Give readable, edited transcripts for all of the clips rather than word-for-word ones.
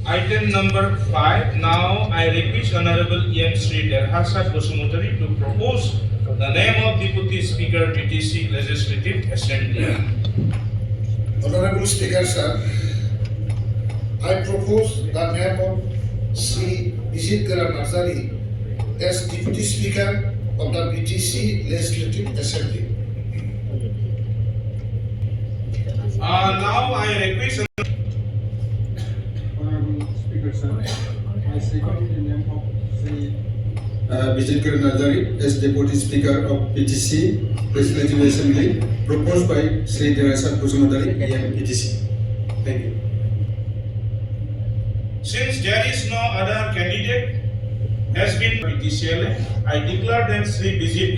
Item number 5. Now I request Honorable M. Sri Derhasat Bosumutari to propose the name of Deputy Speaker BTC Legislative Assembly. Honorable Speaker, sir, I propose the name of Sri Bijit Narzari as Deputy Speaker of the BTC Legislative Assembly. Now I request Honorable Speaker, sir, I second the name of Sri Bijit Narzari as Deputy Speaker of BTC Legislative Assembly, proposed by Sri Derhasat Bosumutari, AM BTC. Thank you. Since there is no other candidate has been MCLA, I declare that Sri Bijit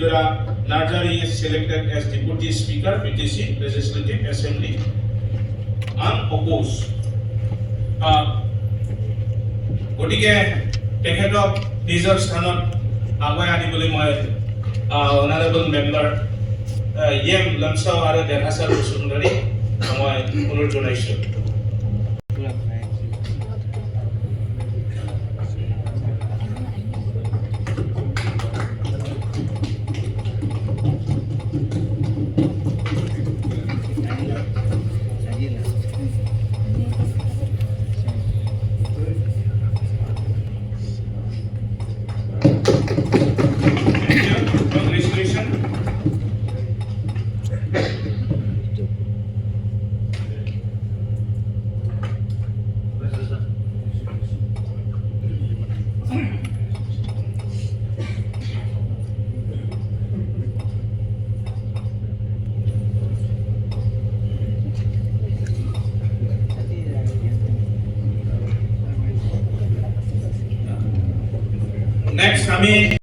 Narzari is selected as Deputy Speaker BTC Legislative Assembly unopposed. গতিকে তেখেতক নিজৰ স্থানত আগুৱাই আনিবলৈ মই honourable member M লমচাও আৰু দেৰহাছাৰ বসুন্ধৰী মই অনুৰোধ জনাইছোঁ। Congratulations. Next, kami